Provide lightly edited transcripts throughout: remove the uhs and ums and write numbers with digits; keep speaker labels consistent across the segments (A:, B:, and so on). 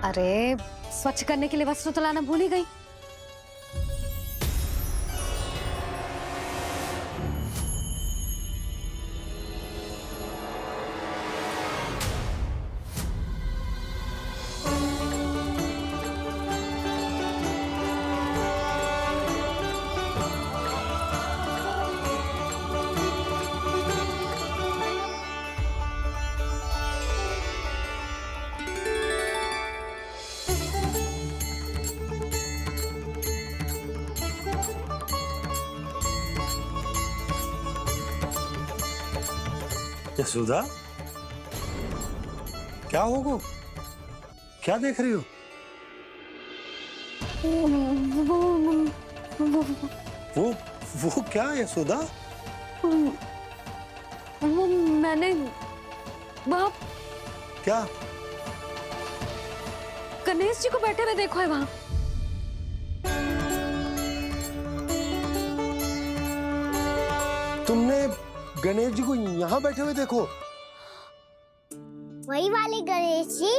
A: अरे स्वच्छ करने के लिए वस्त्र तो लाना भूल ही गई।
B: यशोदा, क्या होगा? क्या देख रही हो? वो क्या यशोदा?
A: वो मैंने वहाँ
B: क्या?
A: गणेश जी को बैठे हुए देखो है वहाँ।
B: तुमने गणेश जी को यहाँ बैठे हुए देखो?
C: वही वाले गणेश जी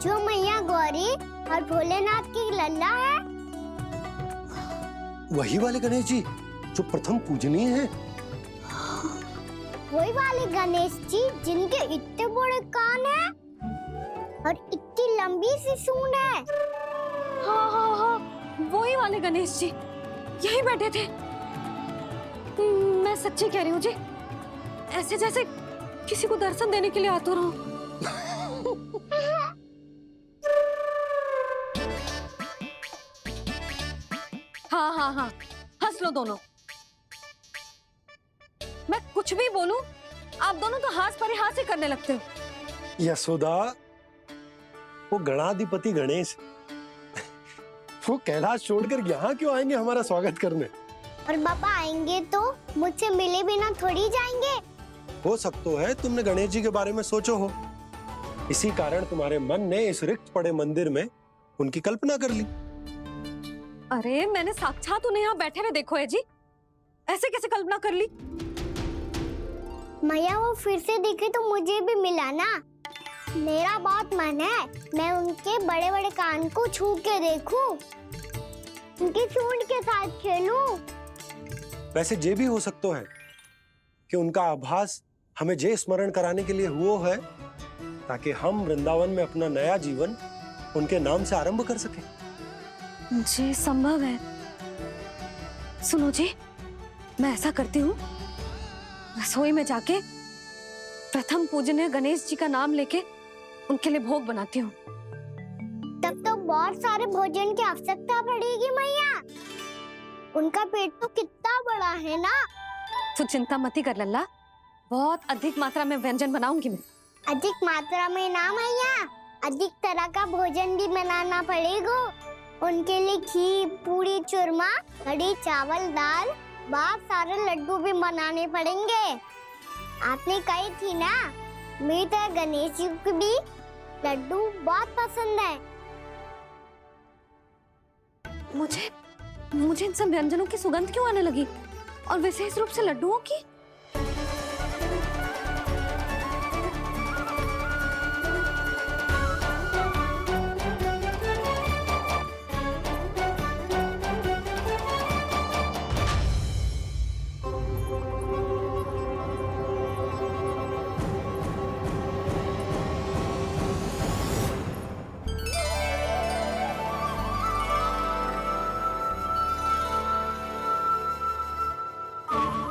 C: जो मैया गौरी और भोलेनाथ की लल्ला है।
B: वही वाले गणेश जी जो प्रथम पूजनीय हैं?
C: वही वाले गणेश जी जिनके इतने बड़े कान हैं और इतनी लंबी सी सूंड है।
A: हाँ हाँ हाँ, वही वाले गणेश जी यही बैठे थे। मैं सच्ची कह रही हूँ जी, ऐसे जैसे किसी को दर्शन देने के लिए आतुर हूँ। हाँ हाँ हाँ, हंस लो दोनों। मैं कुछ भी बोलूं, आप दोनों तो हाथ परिहास ही करने लगते हो।
B: यशोदा, वो गणाधिपति गणेश वो कैलाश छोड़कर यहाँ क्यों आएंगे हमारा स्वागत करने?
C: और पापा आएंगे तो मुझसे मिले बिना थोड़ी जाएंगे।
B: हो सकता है तुमने गणेश जी के बारे में सोचो हो, इसी कारण तुम्हारे मन ने इस रिक्त पड़े मंदिर में उनकी कल्पना कर ली।
A: अरे मैंने साक्षात उन्हें यहाँ बैठे हुए देखो है जी, ऐसे कैसे कल्पना कर ली?
C: मैया वो फिर से दिखे तो मुझे भी मिला ना। मेरा बहुत मन है मैं उनके बड़े बड़े कान को छू के देखूं, उनकी सूंड के साथ खेलूं।
B: वैसे ये भी हो सकता है कि उनका आभास हमें जे स्मरण कराने के लिए हुआ है ताकि हम वृंदावन में अपना नया जीवन उनके नाम से आरंभ कर सके।
A: जी संभव है। सुनो जी, मैं ऐसा करती हूँ, रसोई में जाके प्रथम पूजनीय गणेश जी का नाम लेके उनके लिए भोग बनाती हूँ।
C: तब तो बहुत सारे भोजन की आवश्यकता पड़ेगी मैया। उनका पेट तो कितना बड़ा है ना।
A: तू चिंता मत ही कर लल्ला, बहुत अधिक मात्रा में व्यंजन बनाऊंगी मैं।
C: अधिक मात्रा में ना मैया, अधिक तरह का भोजन भी बनाना पड़ेगा। उनके लिए खीर, पूरी, चूरमा, कढ़ी, चावल, दाल, बहुत सारे लड्डू भी बनाने पड़ेंगे। आपने कही थी ना, मेरी तरह गणेश जी को भी लड्डू बहुत पसंद है।
A: मुझे इन सब व्यंजनों की सुगंध क्यों आने लगी, और विशेष रूप से लड्डुओं की?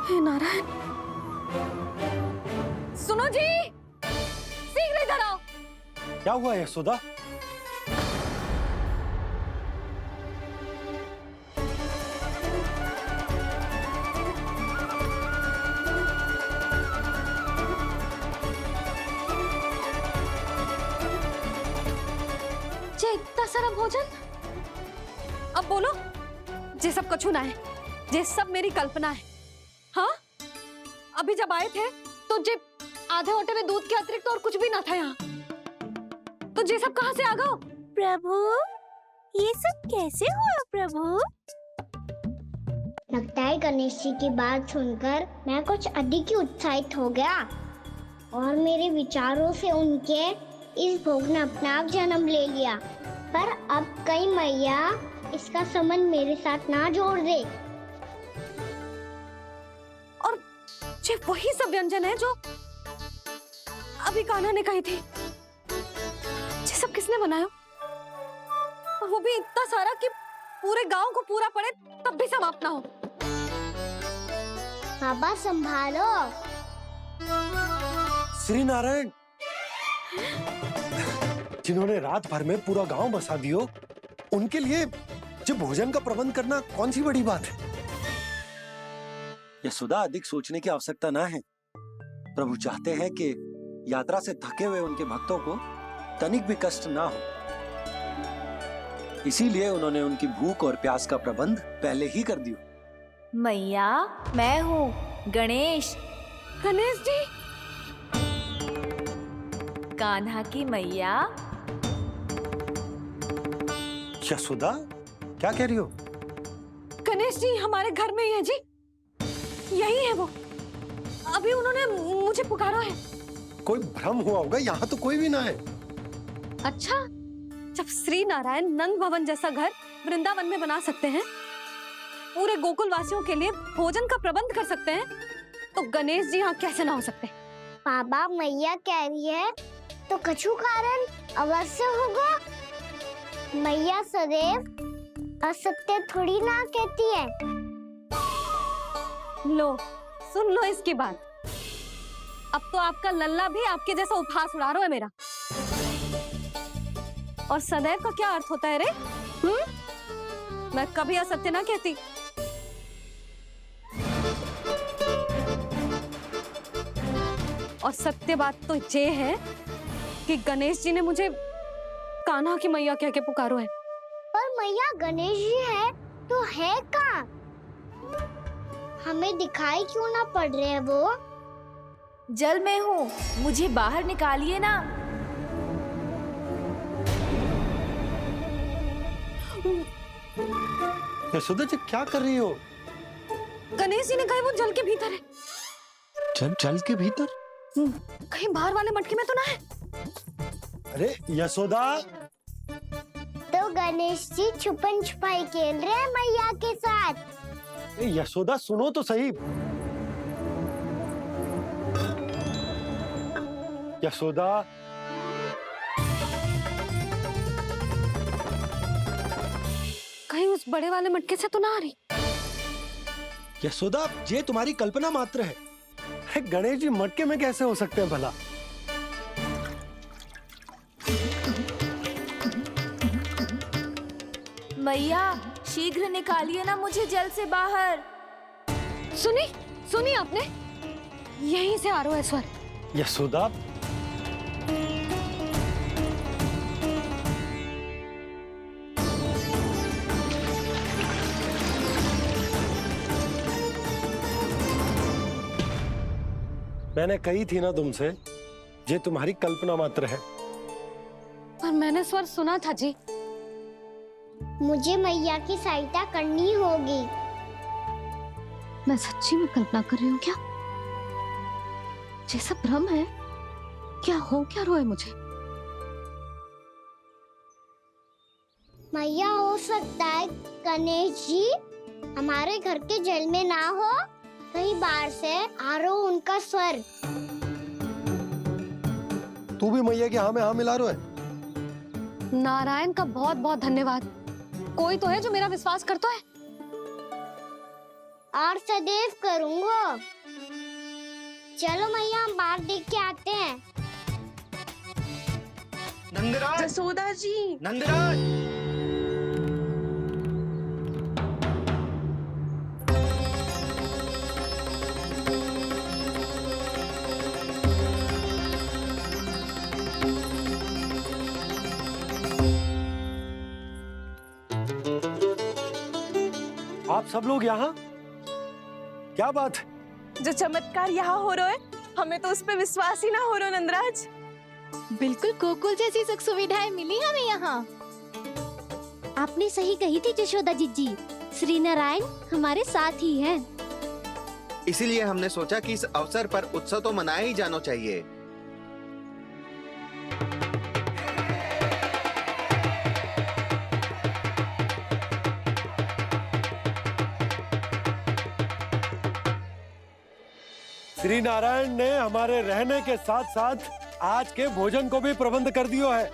A: हे नारायण, सुनो जी, शीघ्र इधर आओ।
B: क्या हुआ यशोदा?
A: जे इतना सारा भोजन, अब बोलो, जे सब कछु ना है, जे सब मेरी कल्पना है। हाँ, अभी जब आए थे तो जे आधे ओटे में दूध के अतिरिक्त और कुछ भी ना था यहाँ, तो जे सब कहाँ से आ गए?
C: प्रभु, ये सब कैसे हुआ प्रभु? लगता है गणेश जी की बात सुनकर मैं कुछ अधिक ही उत्साहित हो गया और मेरे विचारों से उनके इस भोग ने अपना आप जन्म ले लिया। पर अब कहीं मैया इसका संबंध मेरे साथ ना जोड़ दे।
A: और ये वही सब व्यंजन है जो अभी कान्हा ने कही थी। ये सब किसने बनाया? और वो भी इतना सारा कि पूरे गांव को पूरा पड़े तब भी समाप्त ना हो।
C: बाबा संभालो।
B: श्री नारायण, जिन्होंने रात भर में पूरा गांव बसा दियो, उनके लिए जो भोजन का प्रबंध करना कौन सी बड़ी बात है। यशोदा, अधिक सोचने की आवश्यकता ना है। प्रभु चाहते हैं कि यात्रा से थके हुए उनके भक्तों को तनिक भी कष्ट ना हो, इसीलिए उन्होंने उनकी भूख और प्यास का प्रबंध पहले ही कर दिया।
D: मैया, मैं हूँ गणेश,
A: गणेश जी।
D: कान्हा की मैया।
B: यशोदा, क्या कह रही हो?
A: गणेश जी हमारे घर में ही है जी, यही है वो। अभी उन्होंने मुझे पुकारा है।
B: कोई भ्रम हुआ होगा, यहाँ तो कोई भी ना है।
A: अच्छा, जब श्री नारायण नंद भवन जैसा घर वृंदावन में बना सकते हैं, पूरे गोकुल वासियों के लिए भोजन का प्रबंध कर सकते हैं, तो गणेश जी यहाँ कैसे ना हो सकते?
C: बाबा मैया कह रही है तो कछु कारण अवश्य होगा। मैया सदैव असत्य थोड़ी ना कहती है।
A: लो, सुन लो इसकी बात। अब तो आपका लल्ला भी आपके जैसा उपहास उड़ा रहा है मेरा। और सदैव का क्या अर्थ होता है रे? मैं कभी असत्य ना कहती। और सत्य बात तो ये है कि गणेश जी ने मुझे कान्हा की मैया कह के पुकारो है।
C: पर मैया गणेश जी है तो है कहाँ? हमें दिखाई क्यों ना पड़ रहे हैं वो?
D: जल में हूँ, मुझे बाहर निकालिए ना।
B: यशोदा जी, क्या कर रही हो?
A: गणेश जी ने कहा वो जल के भीतर है।
B: जल के भीतर?
A: कहीं बाहर वाले मटके में तो ना है?
B: अरे यशोदा!
C: तो गणेश जी छुपन छुपाई खेल रहे हैं मैया के साथ।
B: यशोदा, सुनो तो सही। यशोदा,
A: कहीं उस बड़े वाले मटके से तो ना आ रही?
B: यशोदा, ये तुम्हारी कल्पना मात्र है। गणेश जी मटके में कैसे हो सकते हैं भला?
D: मैया, शीघ्र निकालिए ना मुझे जल से बाहर।
A: सुनी आपने? यहीं से आ रहा है स्वर।
B: यशोदा, मैंने कही थी ना तुमसे, ये तुम्हारी कल्पना मात्र है।
A: पर मैंने स्वर सुना था जी।
C: मुझे मैया की सहायता करनी होगी।
A: मैं सच्ची में कल्पना कर रही हूँ क्या? ये सब भ्रम है क्या? हो क्या रहा है मुझे?
C: मैया, हो सकता है गणेश जी हमारे घर के जल में ना हो, कहीं बाहर से आ रहा हो उनका स्वर।
B: तू भी मैया के हाँ में हाँ मिला रहा है।
A: नारायण का बहुत बहुत धन्यवाद। कोई तो है जो मेरा विश्वास करता है।
C: और सदैव करूंगा। चलो मैया, हम बाहर देख के आते हैं।
E: नंदराज!
D: जसोदा जी।
E: नंदराज!
B: आप सब लोग यहाँ? क्या बात है?
F: जो चमत्कार यहाँ हो रहा है, हमें तो उस पे विश्वास ही ना हो रहा नंदराज।
G: बिल्कुल गोकुल जैसी सुख सुविधाएं मिली हमें यहाँ। आपने सही कही थी जशोदा जीजी, श्री नारायण हमारे साथ ही हैं।
E: इसीलिए हमने सोचा कि इस अवसर पर उत्सव तो मनाया ही जाना चाहिए।
B: श्री नारायण ने हमारे रहने के साथ साथ आज के भोजन को भी प्रबंध कर दियो है।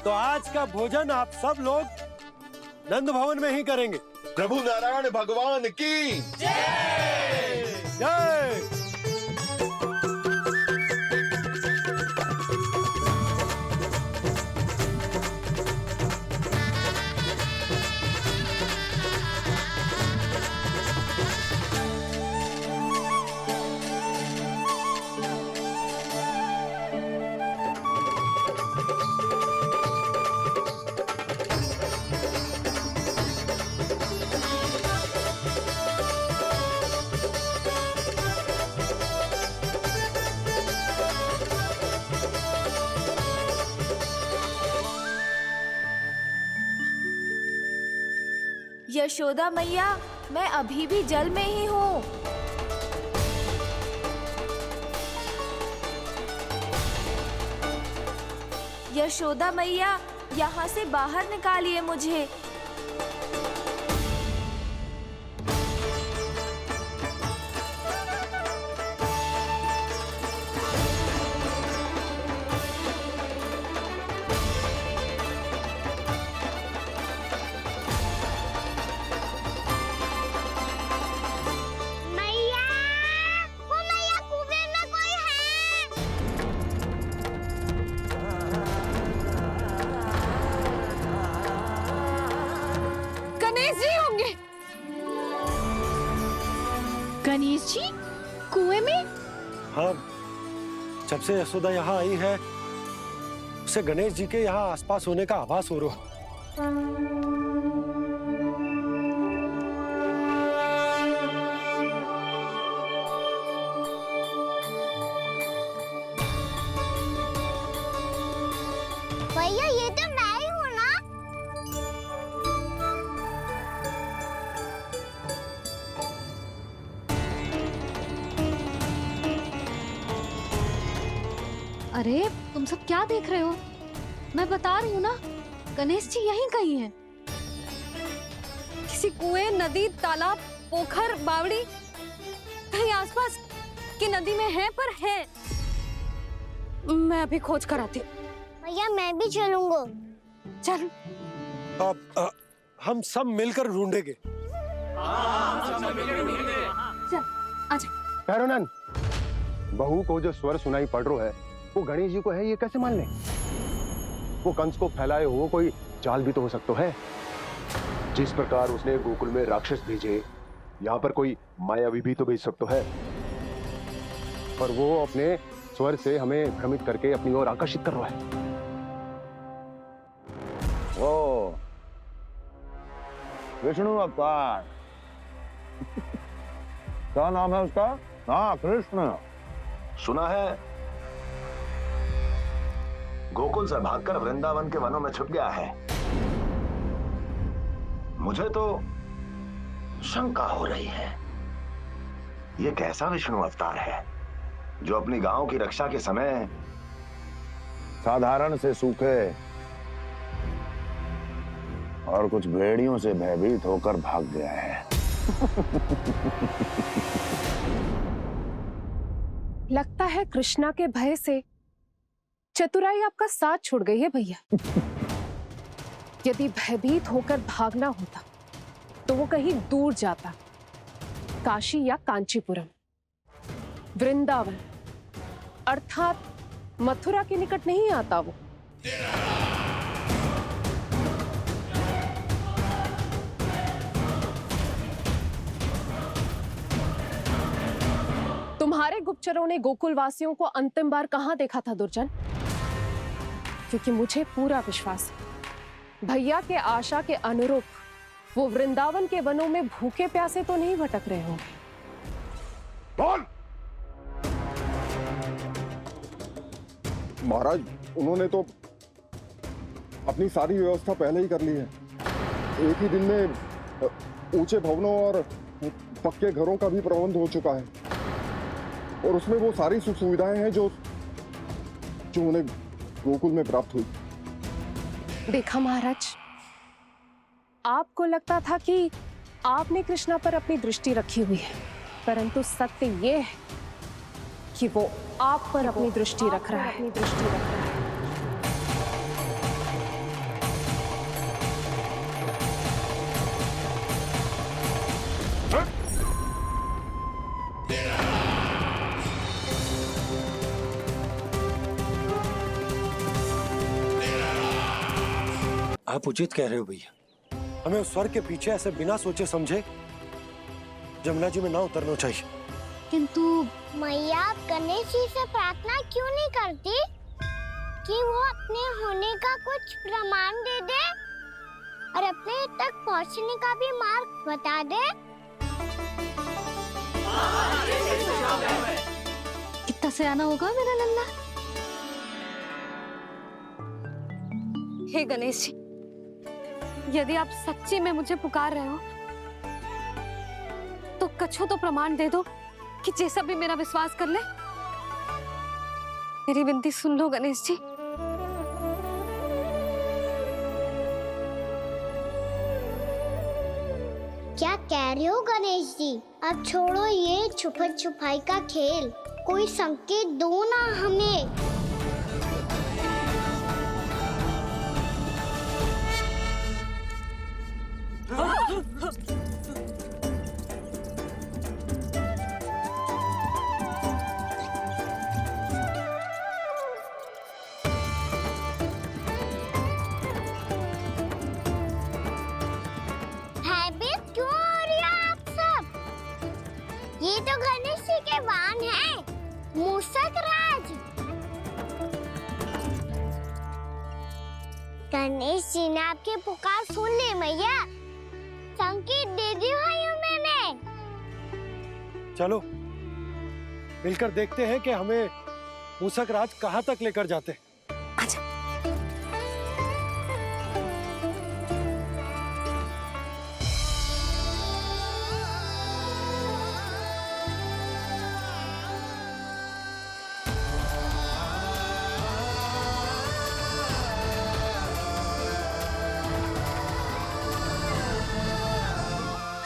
B: तो आज का भोजन आप सब लोग नंद भवन में ही करेंगे।
H: प्रभु नारायण भगवान की
B: जय।
D: यशोदा मैया, मैं अभी भी जल में ही हूँ। यशोदा मैया, यहाँ से बाहर निकालिए मुझे।
C: मैया, वो मैया कुएं में कोई है।
A: गणेश जी होंगे।
G: गणेश जी कुएं में?
B: हाँ, जब से यशोदा यहाँ आई है उसे गणेश जी के यहाँ आसपास होने का आभास हो रहा है।
C: भैया ये तो मैं ही हूँ ना।
A: अरे तुम सब क्या देख रहे हो? मैं बता रही हूँ ना, गणेश जी यहीं कहीं हैं। किसी कुएं, नदी, तालाब, पोखर, बावड़ी, कहीं आसपास की नदी में है, पर है। मैं अभी खोज कर आती हूँ।
C: भैया मैं भी चलूंगा।
A: चल।
B: अब हम सब मिलकर ढूंढेंगे।
A: चल आजा।
I: पैरोनन, बहू को जो स्वर सुनाई पड़ रहा है वो गणेश जी को है, ये कैसे मान ले? वो कंस को फैलाए हुए कोई चाल भी तो हो सकता है। जिस प्रकार उसने गोकुल में राक्षस भेजे, यहाँ पर कोई मायावी भी तो भेज सकता है। पर वो अपने स्वर से हमें भ्रमित करके अपनी ओर आकर्षित कर रहा है।
H: ओ विष्णु अवतार। क्या नाम है उसका? हाँ, कृष्ण।
J: सुना है गोकुल से भागकर वृंदावन के वनों में छुप गया है। मुझे तो शंका हो रही है, ये कैसा विष्णु अवतार है जो अपनी गांव की रक्षा के समय
H: साधारण से सूखे और कुछ भेड़ियों से भयभीत होकर भाग गया है।
F: लगता है कृष्णा के भय से चतुराई आपका साथ छोड़ गई है भैया। यदि भयभीत होकर भागना होता तो वो कहीं दूर जाता, काशी या कांचीपुरम, वृंदावन अर्थात मथुरा के निकट नहीं आता वो। तुम्हारे गुप्तचरों ने गोकुल वासियों को अंतिम बार कहां देखा था दुर्जन? क्योंकि मुझे पूरा विश्वास है भैया के आशा के अनुरूप वो वृंदावन के वनों में भूखे प्यासे तो नहीं भटक रहे होंगे।
I: बोल! महाराज, उन्होंने तो अपनी सारी व्यवस्था पहले ही कर ली है। एक ही दिन में ऊंचे भवनों और पक्के घरों का भी प्रबंध हो चुका है, और उसमें वो सारी सुख सुविधाएं हैं जो उन्हें गोकुल में प्राप्त हुई।
F: देखा महाराज, आपको लगता था कि आपने कृष्णा पर अपनी दृष्टि रखी हुई है, परंतु सत्य ये है कि वो आप पर अपनी दृष्टि रख रहा है।
B: आप उचित कह रहे हो भैया, हमें उस स्वर के पीछे ऐसे बिना सोचे समझे जमुना जी में ना उतरना चाहिए।
C: किंतु मैया आप गणेश जी से प्रार्थना क्यों नहीं करती कि वो अपने होने का कुछ प्रमाण दे दे और अपने तक पहुंचने का भी मार्ग बता दे?
A: कितना सयाना होगा मेरा लल्ला। हे गणेश जी, यदि आप सच्ची में मुझे पुकार रहे हो तो कछु तो प्रमाण दे दो कि जैसा भी मेरा विश्वास कर ले। मेरी विनती सुन लो गणेश जी।
C: क्या कह रहे हो गणेश जी? अब छोड़ो ये छुपन छुपाई का खेल, कोई संकेत दो ना हमें। भयभीत क्यों हो रही हो आप सब? ये तो गणेश जी के वाहन हैं, मूषक राज। गणेश जी ने आपकी पुकार सुन ली मैया, संकेत दे दी भाइयों मैंने।
B: चलो मिलकर देखते हैं कि हमें मूषक राज कहाँ तक लेकर जाते हैं।
A: आजा।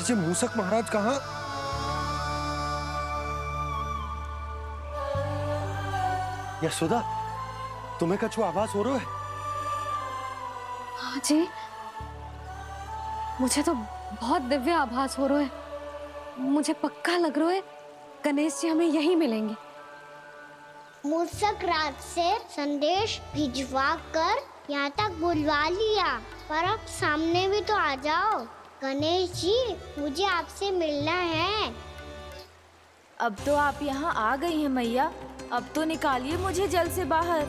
B: ये मूषक महाराज कहाँ? यशोदा, तुम्हें कछु आभास हो रहा है?
A: हाँ जी, मुझे तो बहुत दिव्य आभास हो रहा है। मुझे पक्का लग रहा है गणेश जी हमें यहीं मिलेंगे।
C: मूषक राज से संदेश भिजवा कर यहाँ तक बुलवा लिया, पर अब सामने भी तो आ जाओ। गणेश जी, मुझे आपसे मिलना है।
D: अब तो आप यहाँ आ गई हैं मैया, अब तो निकालिए मुझे जल से बाहर।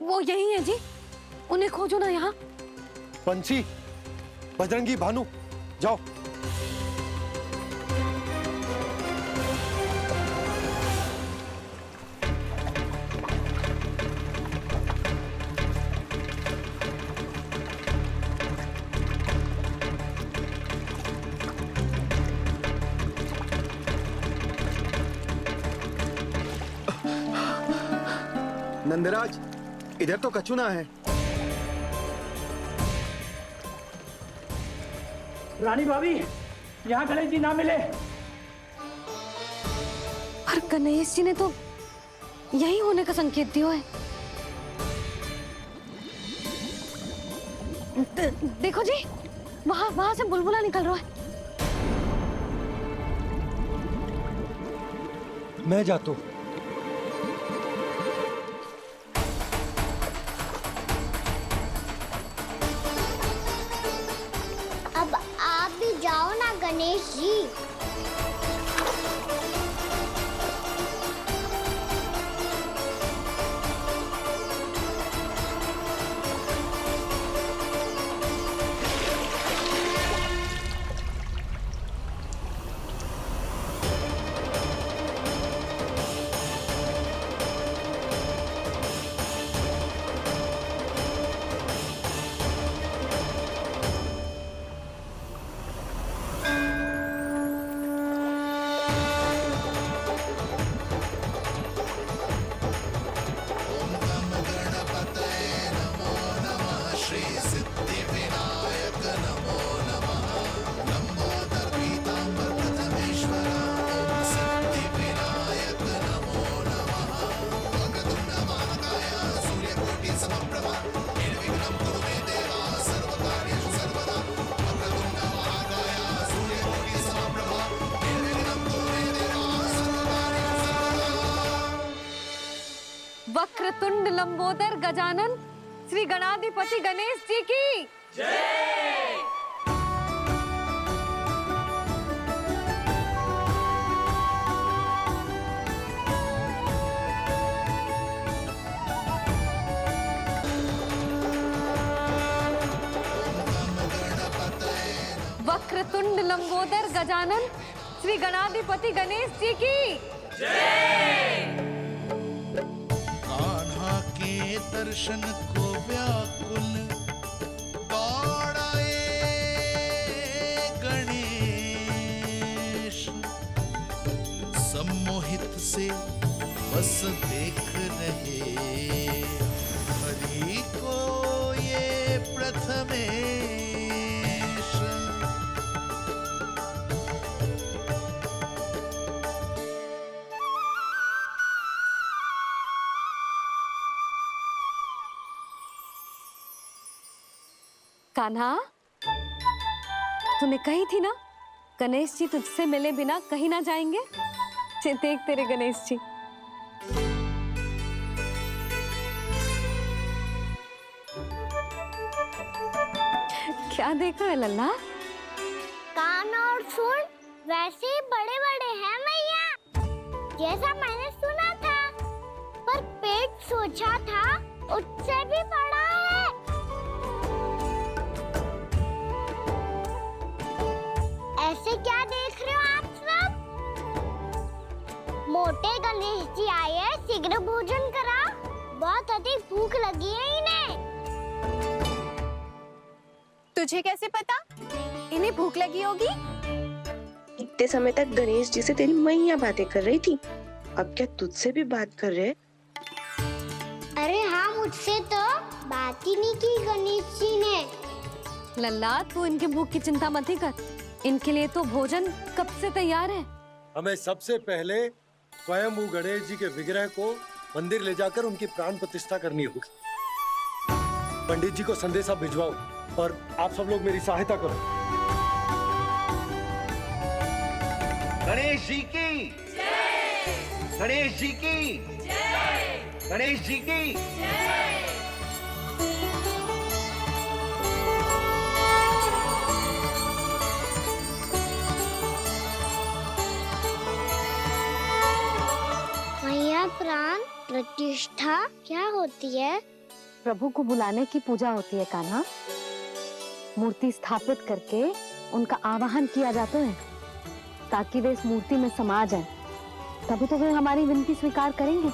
A: वो यही है जी, उन्हें खोजो ना यहाँ।
B: बंसी, बजरंगी, भानु, जाओ।
E: नंदराज, इधर तो कछु ना है।
K: रानी भाभी, यहाँ गणेश जी ना मिले।
A: पर गणेश जी ने तो यही होने का संकेत दिया है। देखो जी, वहां से बुलबुला निकल रहा है।
B: मैं जाता हूँ।
C: अब आप भी जाओ ना गणेश जी।
A: लंबोदर गजानन श्री गणाधिपति गणेश जी की जय। वक्रतुंड लंबोदर गजानन श्री गणाधिपति गणेश जी की जय।
L: कान्हा के दर्शन को व्याकुल दौड़ाए गणेश, सम्मोहित से बस देख रहे हरि को ये प्रथमेश।
A: कान्हा, तूने कही थी ना गणेश जी तुझसे मिले बिना कहीं ना जाएंगे। देख तेरे गणेश जी। क्या देखा है लल्ला?
C: कान और सुन वैसे ही बड़े बड़े हैं मैया, जैसा मैंने सुना था, पर पेट सोचा था उससे भी बड़ा है। ऐसे क्या देख रहे हो आप सब? मोटे गणेश जी आए हैं, शीघ्र भोजन करा, बहुत अधिक भूख लगी है इन्हें।
F: तुझे कैसे पता इन्हें भूख लगी होगी?
M: इतने समय तक गणेश जी से तेरी मैया बातें कर रही थी, अब क्या तुझसे भी बात कर रहे?
C: अरे हाँ, मुझसे तो बात ही नहीं की गणेश जी ने।
A: लल्ला, तू इनकी भूख की चिंता मत ही कर, इनके लिए तो भोजन कब से तैयार है।
B: हमें सबसे पहले स्वयं गणेश जी के विग्रह को मंदिर ले जाकर उनकी प्राण प्रतिष्ठा करनी होगी। पंडित जी को संदेशा भिजवाओ और आप सब लोग मेरी सहायता करो।
E: गणेश जी की जय। गणेश जी की जय। गणेश जी की जय।
C: मैया, प्राण प्रतिष्ठा क्या होती है?
A: प्रभु को बुलाने की पूजा होती है कान्हा। मूर्ति स्थापित करके उनका आवाहन किया जाता है ताकि वे इस मूर्ति में समा जाएं। तभी तो वे हमारी विनती स्वीकार करेंगे।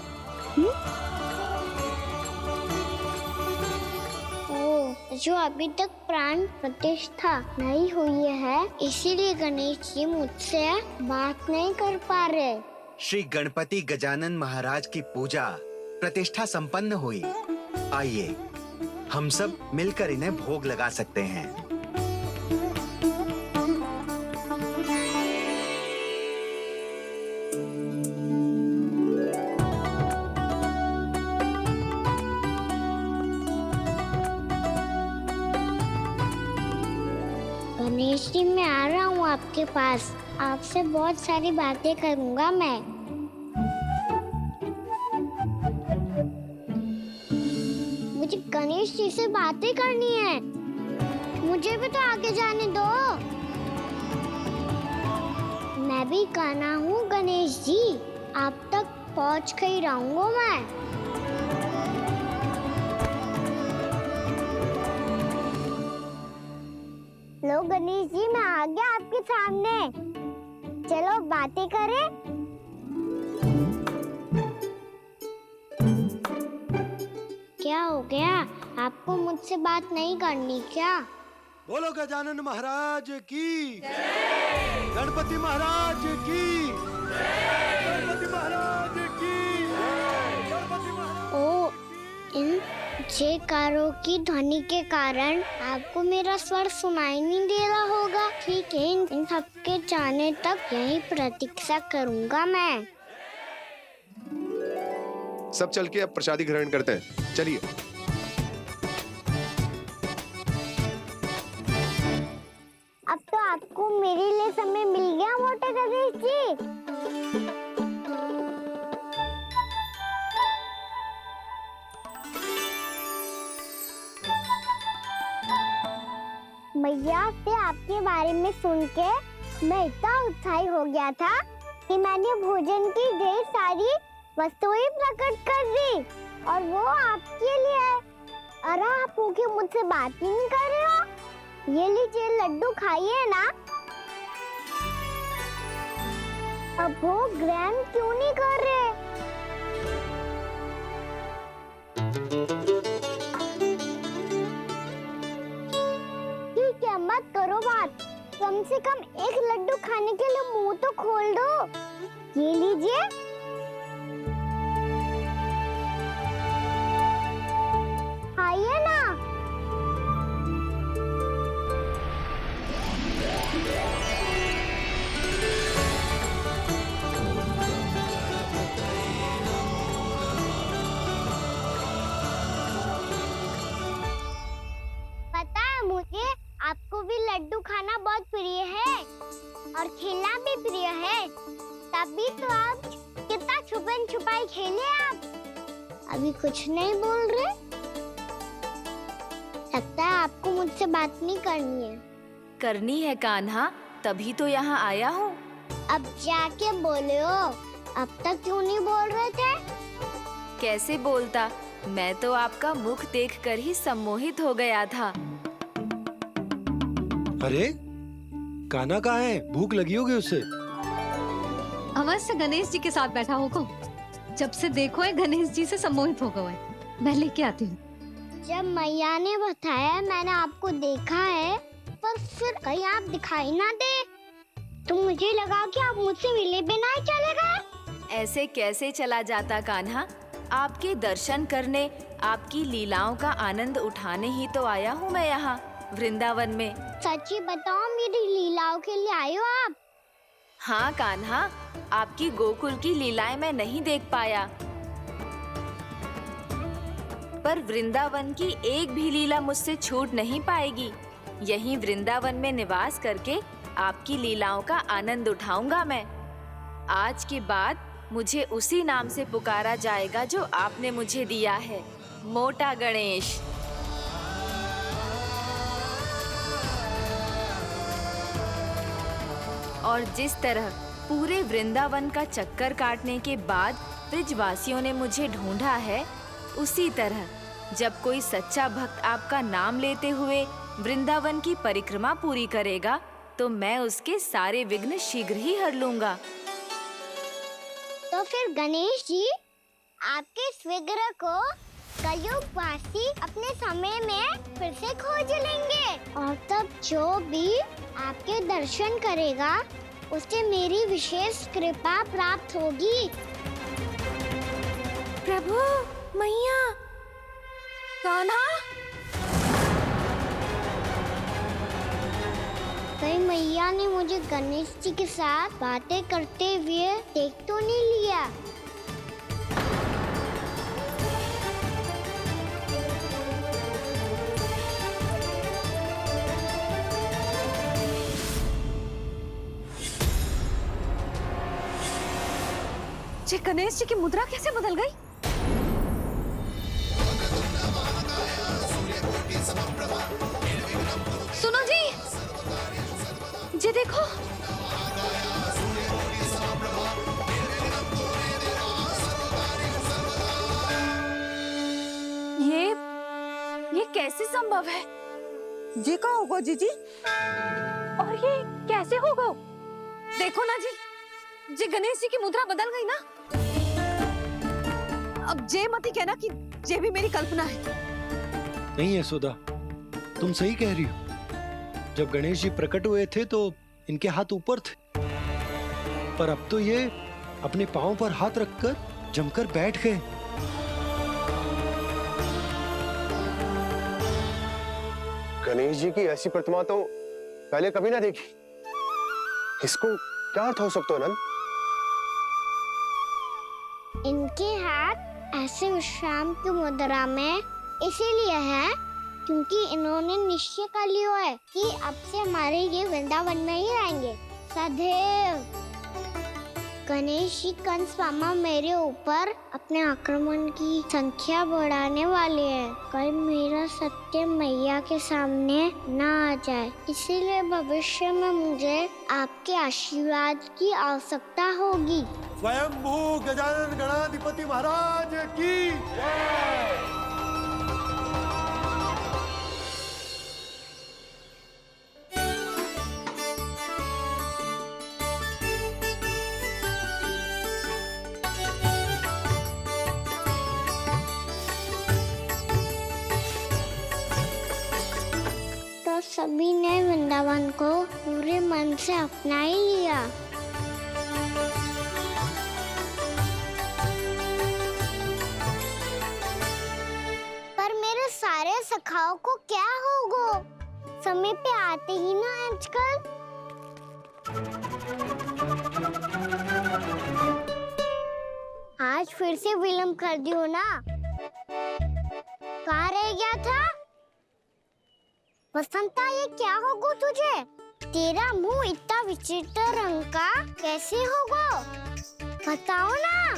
C: जो अभी तक प्राण प्रतिष्ठा नहीं हुई है, इसीलिए गणेश जी मुझसे बात नहीं कर पा रहे।
E: श्री गणपति गजानन महाराज की पूजा प्रतिष्ठा संपन्न हुई। आइए हम सब मिलकर इन्हें भोग लगा सकते हैं।
C: गणेश जी, मैं आ रहा हूँ आपके पास, आपसे बहुत सारी बातें करूँगा मैं। मुझे गणेश जी से बातें करनी है, मुझे भी तो आगे जाने दो। मैं भी कान्हा हूँ गणेश जी, आप तक पहुँच कर ही रहूँगा मैं। लो गणेश जी, मैं आ गया आपके सामने, चलो बातें करें। क्या हो गया, आपको मुझसे बात नहीं करनी क्या?
B: बोलो गजानन महाराज की जय। गणपति महाराज की जय। गणपति महाराज की जय। गणपति महाराज।
C: ओ, इन जयकारों की ध्वनि के कारण आपको मेरा स्वर सुनाई नहीं दे रहा होगा। ठीक है, इन सबके जाने तक यही प्रतीक्षा करूंगा मैं।
I: सब चल के अब प्रसादी ग्रहण करते हैं, चलिए।
C: अब तो आपको मेरे लिए समय मिल गया मोटे गणेश जी। मैया से आपके बारे में सुन के मैं इतना उत्साही हो गया था कि मैंने भोजन की ढेर सारी वस्तुएं प्रकट कर दी और वो आपके लिए। अरे आप होके मुझसे बात ही नहीं कर रहे हो। ये लीजिए लड्डू खाइए ना। अब वो ग्रैंड क्यों नहीं कर रहे? ठीक है, मत करो बात। कम से कम एक लड्डू खाने के लिए मुंह तो खोल दो। ये लीजिए। खाइए ना। पता है मुझे आपको भी लड्डू खाना बहुत प्रिय है और खेलना भी प्रिय है। तभी तो आप कितना छुपन छुपाई खेले। आप अभी कुछ नहीं बोल रहे। लगता है आपको मुझसे बात नहीं करनी है।
D: करनी है कान्हा, तभी तो यहाँ आया हूँ।
C: अब जाके बोलो। अब तक क्यों नहीं बोल रहे थे?
D: कैसे बोलता, मैं तो आपका मुख देखकर ही सम्मोहित हो गया था।
B: अरे कान्हा कहाँ है? भूख लगी होगी उसे।
A: अवश्य गणेश जी के साथ बैठा होगा। जब से देखो है गणेश जी से सम्मोहित हो गए। मैं लेके आती हूँ।
C: जब मैया ने बताया मैंने आपको देखा है, पर फिर कहीं आप दिखाई ना दे तो मुझे लगा कि आप मुझसे मिले बिना ही चले गए।
D: ऐसे कैसे चला जाता कान्हा? आपके दर्शन करने, आपकी लीलाओं का आनंद उठाने ही तो आया हूँ मैं यहाँ वृंदावन में।
C: सच्ची बताओ, मेरी लीलाओं के लिए आए हो आप?
D: हाँ कान्हा, आपकी गोकुल की लीलाएं मैं नहीं देख पाया, पर वृंदावन की एक भी लीला मुझसे छूट नहीं पाएगी। यहीं वृंदावन में निवास करके आपकी लीलाओं का आनंद उठाऊंगा मैं। आज के बाद मुझे उसी नाम से पुकारा जाएगा जो आपने मुझे दिया है, मोटा गणेश। और जिस तरह पूरे वृंदावन का चक्कर काटने के बाद ब्रिजवासियों ने मुझे ढूंढा है, उसी तरह जब कोई सच्चा भक्त आपका नाम लेते हुए वृंदावन की परिक्रमा पूरी करेगा, तो मैं उसके सारे विघ्न शीघ्र ही हर लूंगा।
C: तो फिर गणेश जी, आपके इस विग्रह को कलयुगवासी अपने समय में फिर से खोज लेंगे और तब जो भी आपके दर्शन करेगा उसे मेरी विशेष कृपा प्राप्त होगी।
D: प्रभु, मैया,
A: कान्हा,
C: कहीं मैया ने मुझे गणेश जी के साथ बातें करते हुए देख तो नहीं लिया?
A: ये गणेश जी की मुद्रा कैसे बदल गई? सुनो जी, ये देखो।
D: ये कैसे संभव है?
F: ये क्या होगा जीजी?
A: और ये कैसे होगा? देखो ना जी, जे गणेश जी की मुद्रा बदल गई ना। अब जे मती कहना कि जे भी मेरी कल्पना है।
B: नहीं यशोदा, तुम सही कह रही हो। जब गणेश जी प्रकट हुए थे तो इनके हाथ ऊपर थे, पर अब तो ये अपने पांव पर हाथ रखकर जमकर बैठ गए।
I: गणेश जी की ऐसी प्रतिमा तो पहले कभी ना देखी। इसको क्या अर्थ हो सकता है नंद?
C: इनके हाथ ऐसे विश्राम की मुद्रा में इसीलिए है क्योंकि इन्होंने निश्चय कर लिया है कि अब से हमारे ये वृंदावन में ही रहेंगे सदैव। गणेश जी कंस मामा मेरे ऊपर अपने आक्रमण की संख्या बढ़ाने वाले हैं। कल मेरा सत्य मैया के सामने ना आ जाए, इसीलिए भविष्य में मुझे आपके आशीर्वाद की आवश्यकता होगी।
B: स्वयंभू गजानन गणाधिपति महाराज की जय।
C: तो सभी ने वृंदावन को पूरे मन से अपना ही लिया। पर मेरे सारे सखाओं को क्या होगा? समय पे आते ही ना आजकल। आज फिर से विलम्ब कर दियो ना। कहाँ रह गया था? वसंता, ये क्या होगा तुझे? तेरा मुंह इतना विचित्र रंग का कैसे होगा? बताओ ना।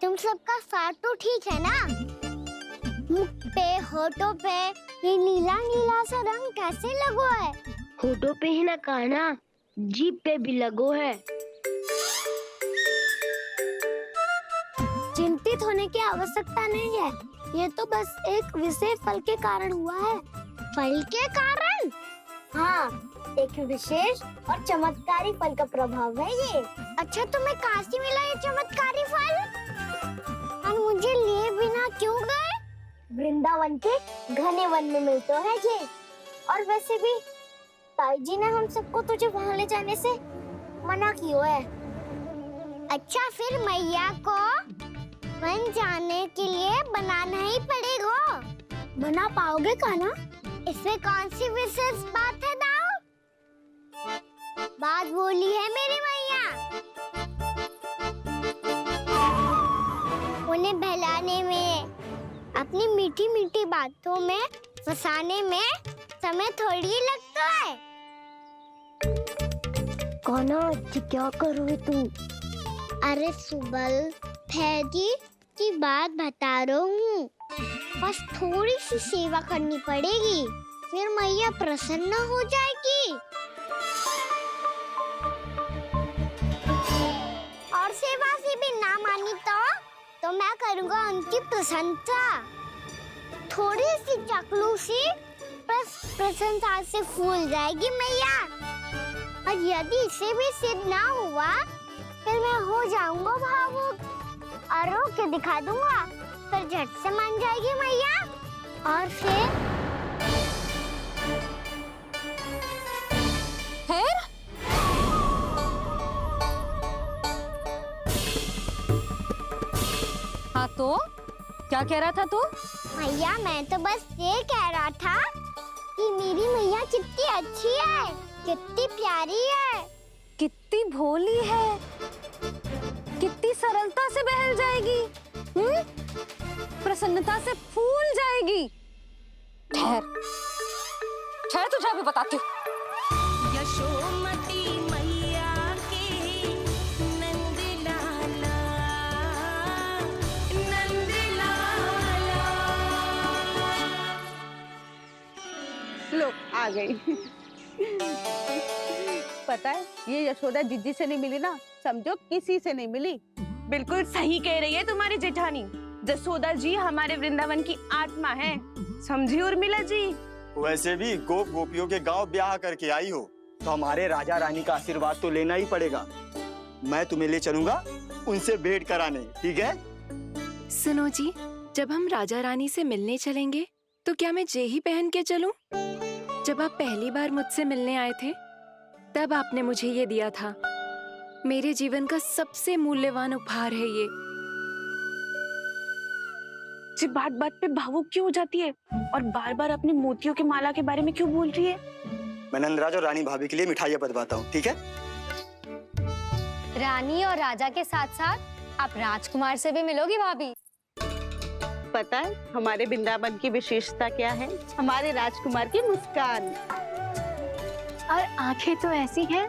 C: तुम सबका स्वाद तो ठीक है ना? मुख पे, होठों पे ये नीला नीला सा रंग कैसे लगो है?
M: होठों पे ही ना काना, जीभ पे भी लगो है।
C: चिंतित होने की आवश्यकता नहीं है, ये तो बस एक विशेष फल के कारण हुआ है। फल के कारण? हाँ, एक विशेष और चमत्कारी फल का प्रभाव है ये। अच्छा, तुम्हें कहाँ से मिला ये चमत्कारी फल? और मुझे लिए बिना क्यों गए? वृंदावन के घने वन में मिलते हैं ये। और वैसे भी ताई जी ने हम सबको तुझे वहाँ ले जाने से मना किया है। अच्छा, फिर मैया को वन जाने के लिए बनाना ही पड़ेगा। बना पाओगे कान्हा? इसमें कौन सी विशेष बात है दाऊ? बात बोली है मेरी मैया। उन्हें बहलाने में, अपनी मीठी मीठी बातों में फंसाने में समय थोड़ी लगता है। कान्हा, क्या करोगे तुम? अरे सुबल, फैजी की बात बता रहा हूँ। बस थोड़ी सी सेवा करनी पड़ेगी, फिर मैया प्रसन्न हो जाएगी। और सेवा से भी ना मानी तो मैं करूँगा उनकी प्रशंसा। थोड़ी सी चकलूसी बस प्रशंसा से फूल जाएगी मैया। और यदि इसे भी सिद्ध ना हुआ, फिर मैं हो जाऊंगा भावुक और रो के दिखा दूंगा, फिर झट से मान जाएगी मैया। और फिर
A: हाँ, तो क्या कह रहा था तू?
C: मैया, मैं तो बस ये कह रहा था कि मेरी मैया कितनी अच्छी है, कितनी प्यारी है,
A: कितनी भोली है, कितनी सरलता से बहल जाएगी, प्रसन्नता से फूल जाएगी। ठहर ठहर, तुझे अभी बताती हूँ।
D: यशोमती मैया के नंद लाला, नंद लाला।
N: लो, आ गई। पता है, ये यशोदा जिज्जी से नहीं मिली ना, समझो किसी से नहीं मिली।
O: बिल्कुल सही कह रही है तुम्हारी जेठानी। जसोदा जी हमारे वृंदावन की आत्मा है, समझी उर्मिला जी।
P: वैसे भी गोप गोपियों के गांव ब्याह करके आई हो, तो हमारे राजा रानी का आशीर्वाद तो लेना ही पड़ेगा। मैं तुम्हें ले चलूंगा उनसे भेंट कराने, ठीक है?
Q: सुनो जी, जब हम राजा रानी से मिलने चलेंगे तो क्या मैं जे ही पहन के चलूं? जब आप पहली बार मुझसे मिलने आए थे, तब आपने मुझे ये दिया था। मेरे जीवन का सबसे मूल्यवान उपहार है ये।
O: जी बात बात पे भावुक क्यों हो जाती है और बार बार अपनी मोतियों के माला के बारे में क्यों बोल रही है?
P: मैं नंदराज और रानी भाभी के लिए मिठाइयाँ बंटवाता हूँ, ठीक है?
C: रानी और राजा के साथ साथ आप राजकुमार से भी मिलोगी भाभी।
N: पता है हमारे वृंदावन की विशेषता क्या है? हमारे राजकुमार की मुस्कान।
G: और आंखें तो ऐसी हैं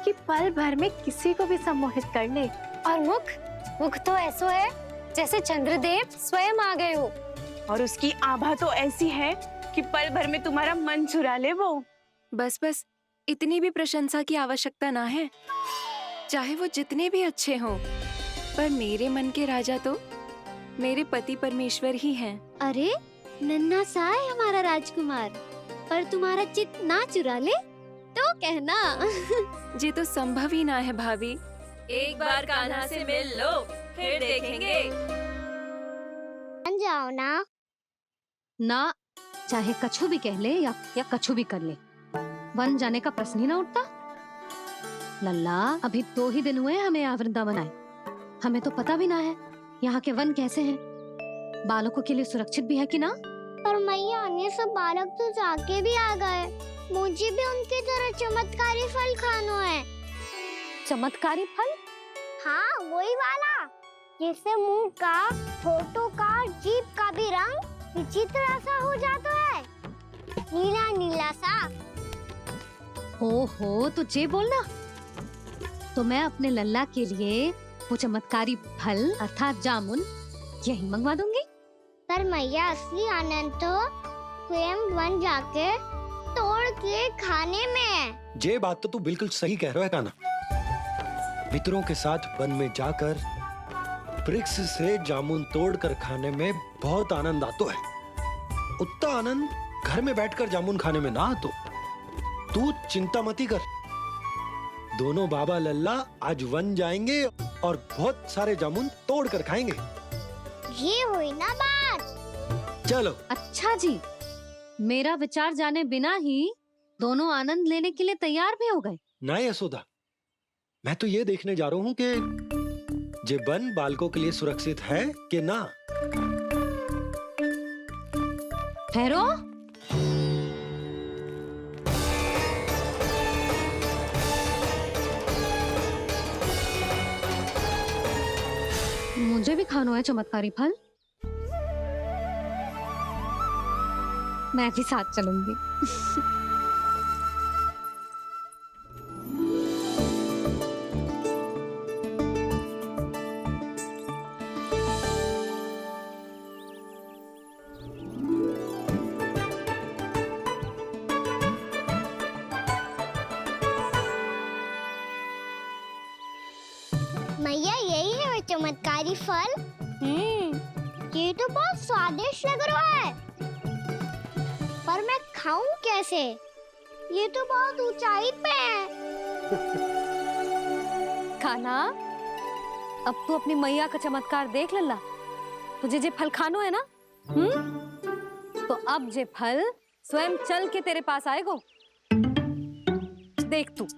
G: कि पल भर में किसी को भी सम्मोहित कर ले।
C: और मुख तो ऐसा है जैसे चंद्रदेव स्वयं आ गए हो।
O: और उसकी आभा तो ऐसी है कि पल भर में तुम्हारा मन चुरा ले वो।
Q: बस बस, इतनी भी प्रशंसा की आवश्यकता ना है। चाहे वो जितने भी अच्छे हों, पर मेरे मन के राजा तो मेरे पति परमेश्वर ही हैं।
G: अरे नन्हा सा है हमारा राजकुमार, पर तुम्हारा चित्त ना चुरा ले तो कहना।
Q: ये तो संभव ही ना है भाभी।
D: एक बार कान्हा से मिल लो, फिर देखेंगे।
C: जाओ
A: ना, चाहे कछु भी कह ले या कछु भी कर ले, वन जाने का प्रश्न ही ना उठता। लल्ला, अभी 2 ही दिन हुए हमें यहाँ वृंदावन आए। हमें तो पता भी ना है यहाँ के वन कैसे हैं, बालकों के लिए सुरक्षित भी है कि ना।
C: पर मैया अन्य सब बालक तो जाके भी आ गए। मुझे भी उनकी तरह चमत्कारी फल खाना है।
A: चमत्कारी फल?
C: हाँ, वही वाला जिससे मुंह का, होठों का, जीभ का भी रंग विचित्र सा हो जाता है, नीला नीला सा।
A: ओहो, तो जे बोलना। तो मैं अपने लल्ला के लिए वो चमत्कारी फल अर्थात जामुन यही मंगवा दूंगी।
C: पर मैया असली आनंद तो स्वयं वन जाके तोड़ के खाने में है।
B: ये बात तो तू बिल्कुल सही कह रहा है कान्हा। मित्रों के साथ वन में जाकर वृक्ष से जामुन तोड़कर खाने में बहुत आनंद आता है। उतना आनंद घर में बैठकर जामुन खाने में ना आतो। तू चिंता मती कर, दोनों बाबा लल्ला आज वन जाएंगे और बहुत सारे जामुन तोड़कर खाएंगे।
C: ये हुई ना बात।
B: चलो।
A: अच्छा जी, मेरा विचार जाने बिना ही दोनों आनंद लेने के लिए तैयार भी हो गए।
B: ना यशोदा, मैं तो ये देखने जा रहा हूँ कि ये वन बालकों के लिए सुरक्षित है कि ना।
A: ठहरो। मुझे भी खाना है चमत्कारी फल। मैं भी साथ चलूंगी।
C: मैया यही है वो चमत्कारी फल। ये तो बहुत स्वादिष्ट लग रहा है, पर मैं खाऊं कैसे? ये तो बहुत ऊंचाई पे है।
A: खाना, अब तू अपनी मैया का चमत्कार देख लल्ला। तुझे जे फल खानो है ना, तो अब जे फल स्वयं चल के तेरे पास आएगो। देख तू।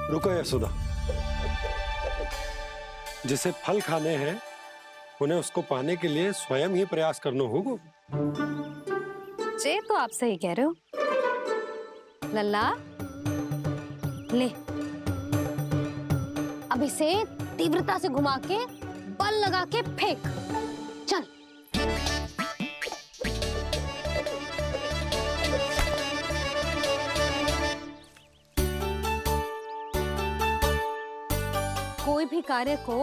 B: रुको यशोदा, जिसे फल खाने हैं उन्हें उसको पाने के लिए स्वयं ही प्रयास करना होगा।
A: जे तो आप सही कह रहे हो लल्ला। ले, अब इसे तीव्रता से घुमा के बल लगा के फेंक। चल। कोई भी कार्य को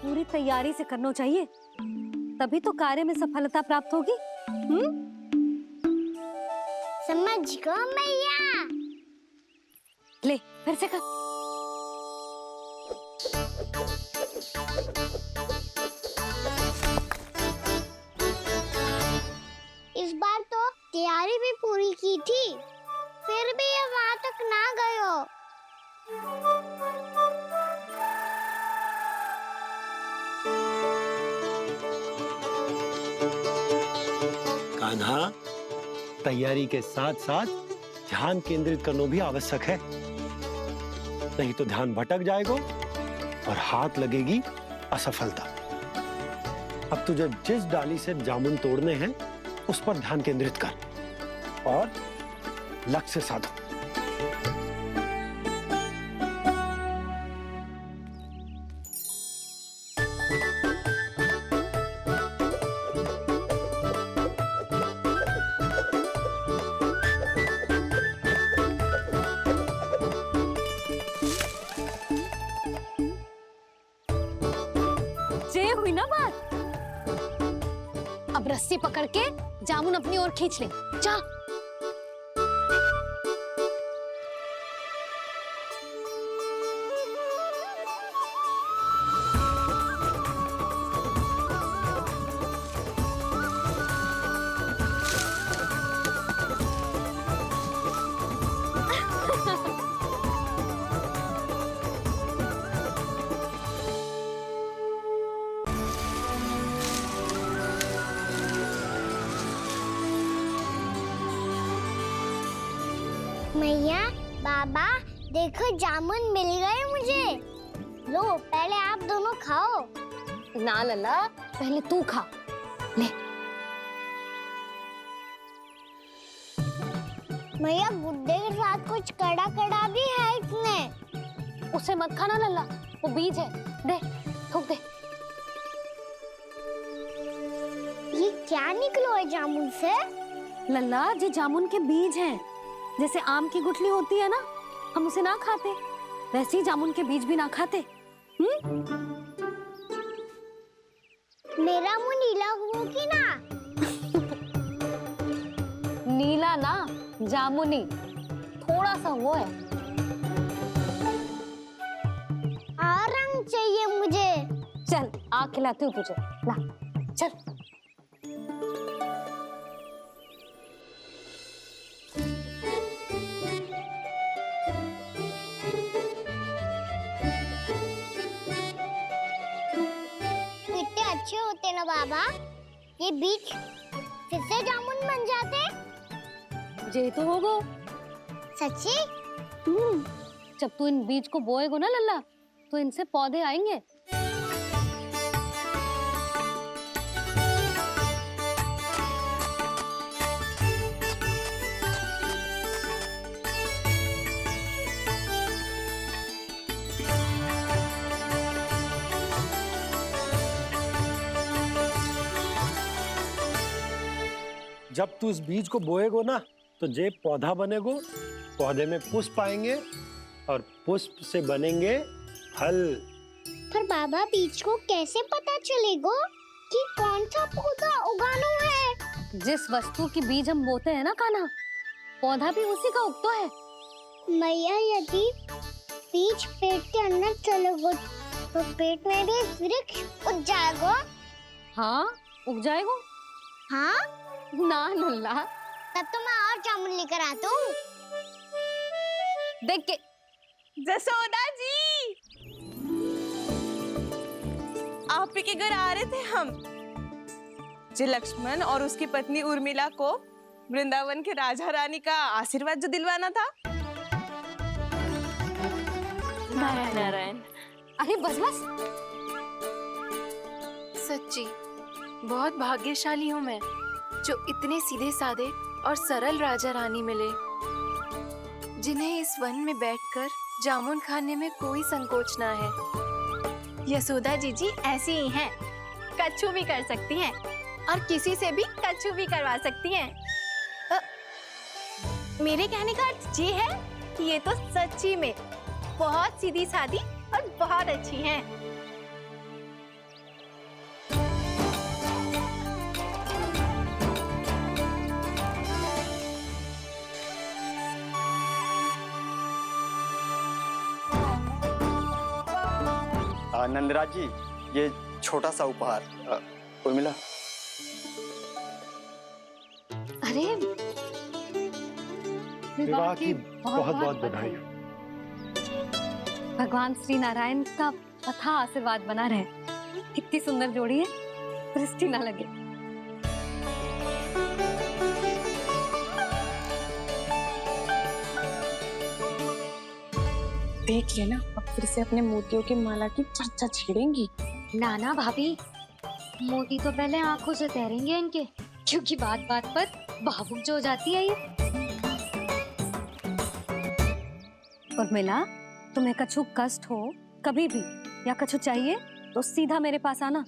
A: पूरी तैयारी से करना चाहिए, तभी तो कार्य में सफलता प्राप्त होगी।
C: समझ गो मैया।
A: ले, फिर से कर।
C: इस बार तो तैयारी भी पूरी की थी, फिर भी ये वहां तक ना गए हो।
B: कान्हा, तैयारी के साथ साथ ध्यान केंद्रित करना भी आवश्यक है, नहीं तो ध्यान भटक जाएगा और हाथ लगेगी असफलता। अब तुझे जिस डाली से जामुन तोड़ने हैं उस पर ध्यान केंद्रित कर और लक्ष्य साधो।
A: ये हुई ना बात। अब रस्सी पकड़ के जामुन अपनी ओर खींच ले। जा।
C: मैया, बाबा, देखो जामुन मिल गए मुझे। लो, पहले आप दोनों खाओ।
A: ना लल्ला, पहले तू खा। ले।
C: मैया, गुड्डे के साथ कुछ कड़ा कड़ा भी है इसमें।
A: उसे मत खाना लल्ला, वो बीज है। दे, थूक दे।
C: ये क्या निकलो है जामुन से?
A: लल्ला, ये जामुन के बीज हैं। जैसे आम की गुठली होती है ना, हम उसे ना खाते, वैसे ही जामुन के बीज भी ना खाते।
C: मेरा मुंह नीला हुआ कि ना?
A: नीला ना, जामुनी, थोड़ा सा वो है।
C: और रंग चाहिए मुझे।
A: चल, आ खिलाती हूँ तुझे। ला, चल।
C: अच्छे होते ना बाबा, ये बीज फिर से जामुन बन जाते।
A: जे तो होगो।
C: सच्ची?
A: जब तू इन बीज को बोएगो ना लल्ला, तो इनसे पौधे आएंगे।
B: जब तू इस बीज को बोएगो ना, तो जे पौधा बनेगो, पौधे में पुष्प आएंगे और पुष्प से बनेंगे फल।
C: पर बाबा, बीज को कैसे पता चलेगा कि कौन सा पौधा उगाना है?
A: जिस वस्तु की बीज हम बोते हैं ना कान्हा, पौधा भी उसी का उगता है।
C: मैया, यदि बीज पेट के अंदर चलेगा तो पेट में भी वृक्ष उग जाएगा।
A: हाँ, उग जाएगा।
C: हाँ?
A: ना लल्ला,
C: तब तो मैं और जामुन लेकर आता हूँ।
A: देख के।
O: जसोदा जी, आप ही के घर आ रहे थे हम। जी लक्ष्मण और उसकी पत्नी उर्मिला को वृंदावन के राजा रानी का आशीर्वाद जो दिलवाना था।
Q: नारायण।
A: अरे बस बस।
Q: सच्ची बहुत भाग्यशाली हूँ मैं, जो इतने सीधे साधे और सरल राजा रानी मिले, जिन्हें इस वन में बैठकर जामुन खाने में कोई संकोच ना है।
G: यशोदा जीजी ऐसी ही हैं, कच्छू भी कर सकती हैं और किसी से भी कच्छू भी करवा सकती हैं। मेरे कहने का अर्थ ये है कि ये तो सच्ची में बहुत सीधी सादी और बहुत अच्छी हैं।
P: नंदराज जी, ये छोटा सा उपहार। उर्मिला।
A: अरे
B: विवाह की बहुत बहुत बधाई।
A: भगवान श्री नारायण का अथाह आशीर्वाद बना रहे। कितनी सुंदर जोड़ी है, दृष्टि ना लगे।
O: देख लेना, अब फिर से अपने मोतियों की माला की चर्चा छेड़ेंगी।
A: नाना भाभी, मोती तो पहले आंखों से तैरेंगे इनके, क्योंकि बात बात पर भावुक जो हो जाती है ये। उर्मिला, तुम्हें कछु कष्ट हो कभी भी या कछु चाहिए तो सीधा मेरे पास आना।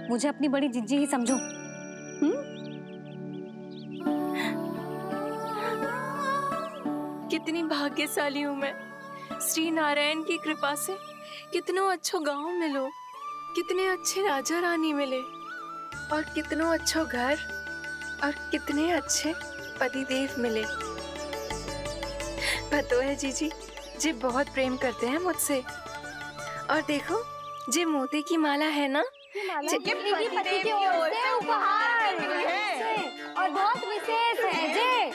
A: मुझे अपनी बड़ी जिज्जी ही समझो।
Q: कितनी भाग्यशाली हूँ मैं, श्री नारायण की कृपा से कितनों अच्छो गांव मिलो, कितने अच्छे राजा रानी मिले और कितनों अच्छो घर और कितने अच्छे पतिदेव मिले। पतो है जीजी, जी बहुत प्रेम करते हैं मुझसे। और देखो, जे मोती की माला है ना,
C: पति की ओर से उपहार और बहुत विशेष है जे।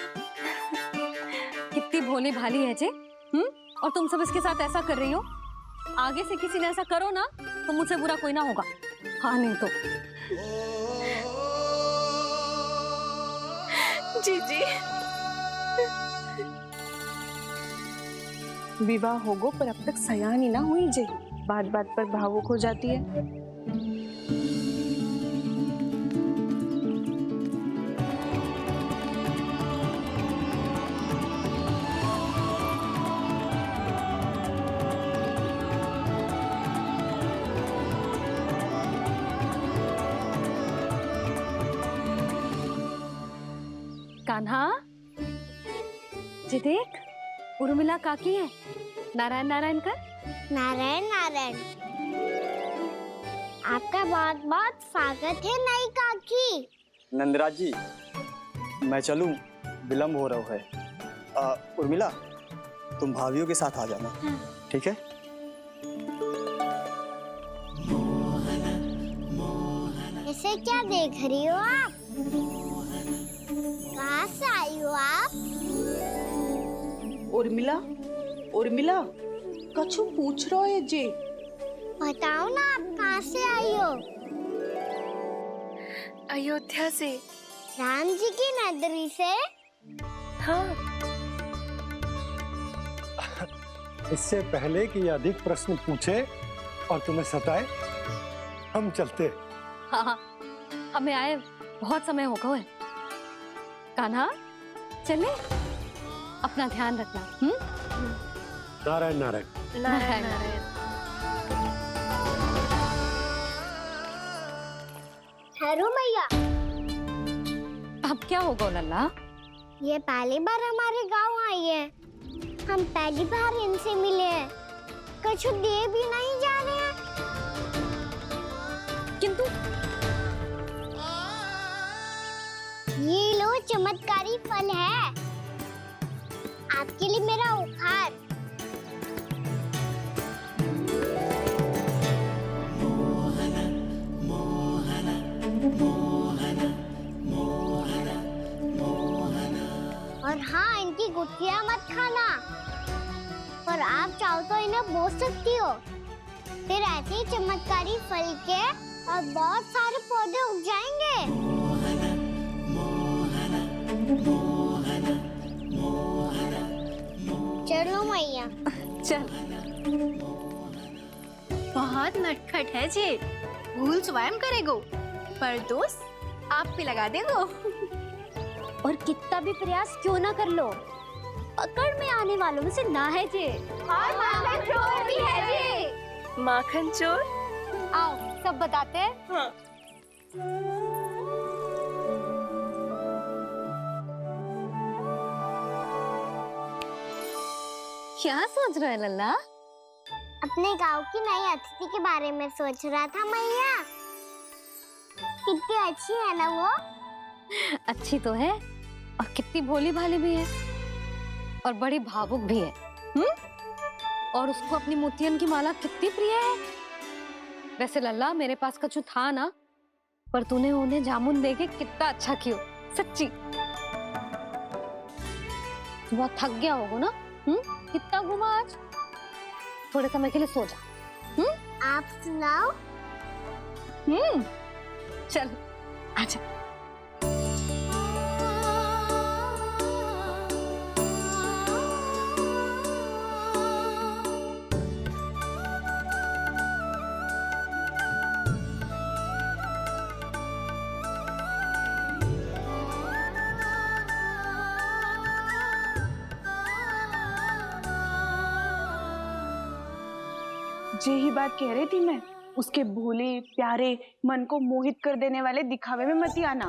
A: कितनी भोली भाली है जे। और तुम सब इसके साथ ऐसा कर रही हो। आगे से किसी ने ऐसा करो ना तो मुझसे बुरा कोई ना होगा। हाँ नहीं तो
Q: जीजी।
O: विवाह होगो पर अब तक सयानी ना हुई जे, बात बात पर भावुक हो जाती है।
A: कान्हा जी, देख उर्मिला काकी है। नारायण नारायण कर।
C: नारायण नारायण। आपका बहुत बहुत स्वागत है नई काकी।
P: नंदराज जी, मैं चलूं, विलम्ब हो रहा है। उर्मिला, तुम भाभियों के साथ आ जाना। ठीक है?
C: इसे क्या देख रही हो आप? कहाँ से आई हो आप?
N: उर्मिला, उर्मिला, कछु पूछ रहा है जे।
C: बताओ ना, आप कहाँ से आई हो?
Q: अयोध्या से।
C: राम जी की नगरी से?
Q: हाँ।
B: इससे पहले कि अधिक प्रश्न पूछे और तुम्हें सताए, हम चलते।
A: हाँ, हमें आए बहुत समय हो गया है। कान्हा, चले, अपना ध्यान रखना।
B: नारायण नारायण।
Q: नारायण नारायण।
C: ठहरू मैया।
A: अब क्या होगा लल्ला?
C: ये पहली बार हमारे गांव आई है। हम पहली बार इनसे मिले हैं। कछु दे भी नहीं जा रहे हैं।
A: किंतु
C: ये लो, चमत्कारी फल है आपके लिए, मेरा उपहार। और हाँ, इनकी गुठलियां मत खाना। और आप चाहो तो इन्हें बोस सकती हो। फिर ऐसे ही चमत्कारी फल के और बहुत सारे पौधे उग जाएंगे। चलो मैया।
A: चल।
G: बहुत नटखट है जे, भूल स्वयं करेगो, पर दोस्त आप पे लगा देगो।
C: और कितना भी प्रयास क्यों ना कर लो, पकड़ में आने वालों में से ना है जे। और माखन चोर भी है जे।
Q: माखन चोर?
C: आओ सब बताते हैं।
O: हाँ।
A: क्या सोच रहे लल्ला?
C: अपने गांव की नई अतिथि के बारे में सोच रहा था मैया। कितनी अच्छी है ना वो?
A: अच्छी तो है और कितनी भोली भाली भी है और बड़ी भावुक भी है। और उसको अपनी मोतियन की माला कितनी प्रिय है। वैसे लल्ला, मेरे पास कछु था ना, पर तूने उन्हें जामुन देके कितना अच्छा किया, सच्ची। बहुत थक गया होगा ना? कितना घूमा आज? थोड़े समय के लिए सो जा।
C: आप सुनाओ।
A: चल आजा।
O: यही बात कह रही थी मैं, उसके भोले प्यारे मन को मोहित कर देने वाले दिखावे में मत आना।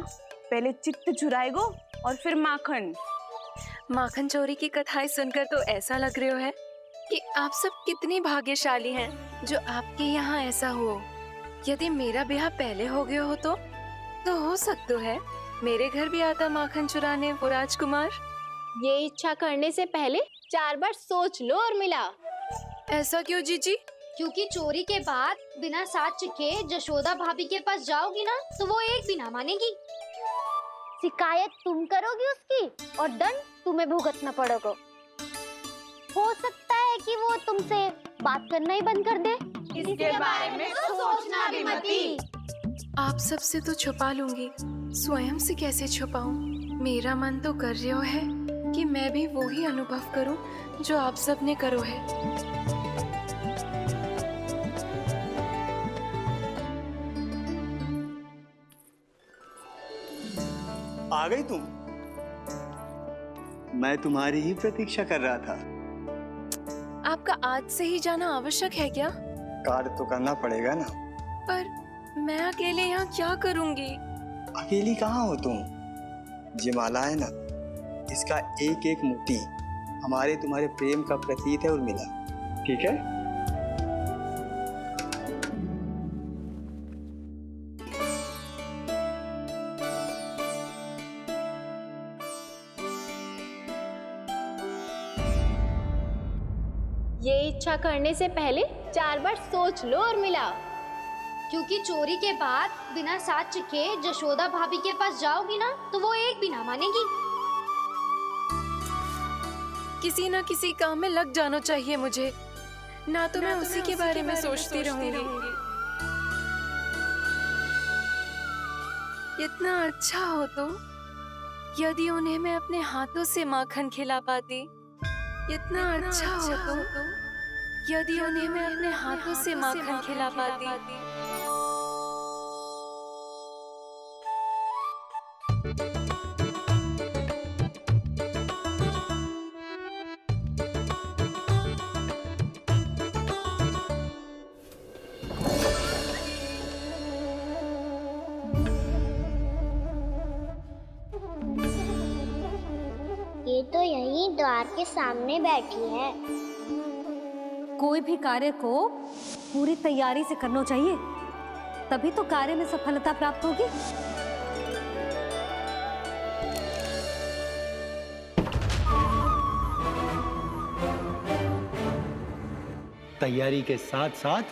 O: पहले चित्त चुराएगो और फिर माखन।
Q: माखन चोरी की कथाएं सुनकर तो ऐसा लग रहा है कि आप सब कितनी भाग्यशाली हैं जो आपके यहाँ ऐसा हो। यदि मेरा ब्याह पहले हो गया हो तो हो सकता है मेरे घर भी आता माखन चुराने वो राजकुमार।
G: ये इच्छा करने से पहले 4 बार सोच लो उर्मिला।
Q: ऐसा क्यों जीजी?
G: क्योंकि चोरी के बाद बिना साथ चिखे जशोदा भाभी के पास जाओगी ना तो वो एक भी ना मानेगी। शिकायत तुम करोगी उसकी और दंड तुम्हें भुगतना पड़ेगा। हो सकता है कि वो तुमसे बात करना ही बंद कर दे।
O: इसके बारे में तो सोचना भी मती।
Q: आप सबसे तो छुपा लूंगी, स्वयं से कैसे छुपाऊं? मेरा मन तो कर रहा है कि मैं भी वो ही अनुभव करूं जो आप सब ने करो है।
P: आ गई तुम? मैं तुम्हारी ही प्रतीक्षा कर रहा था।
Q: आपका आज से ही जाना आवश्यक है क्या?
P: कार्य तो करना पड़ेगा ना।
Q: पर मैं अकेले यहाँ क्या करूँगी?
P: अकेली कहाँ हो तुम? ये माला है ना, इसका एक एक मोती हमारे तुम्हारे प्रेम का प्रतीक है उर्मिला, ठीक है?
G: ये इच्छा करने से पहले 4 बार सोच लो उर्मिला। क्योंकि चोरी के बाद बिना साथ चिखे जशोदा भाभी के पास जाओगी ना तो वो एक भी ना मानेगी।
Q: किसी ना किसी काम में लग जाना चाहिए मुझे, ना तो मैं उसी के बारे में सोचती रहूंगी। इतना अच्छा हो तो यदि उन्हें मैं अपने हाथों से माखन खिला पाती। इतना अच्छा हो तो यदि उन्हें मैं अपने हाथों से माखन खिला पाती।
C: ये तो यहीं द्वार के सामने बैठी है।
A: कोई भी कार्य को पूरी तैयारी से करना चाहिए, तभी तो कार्य में सफलता प्राप्त होगी।
B: तैयारी के साथ साथ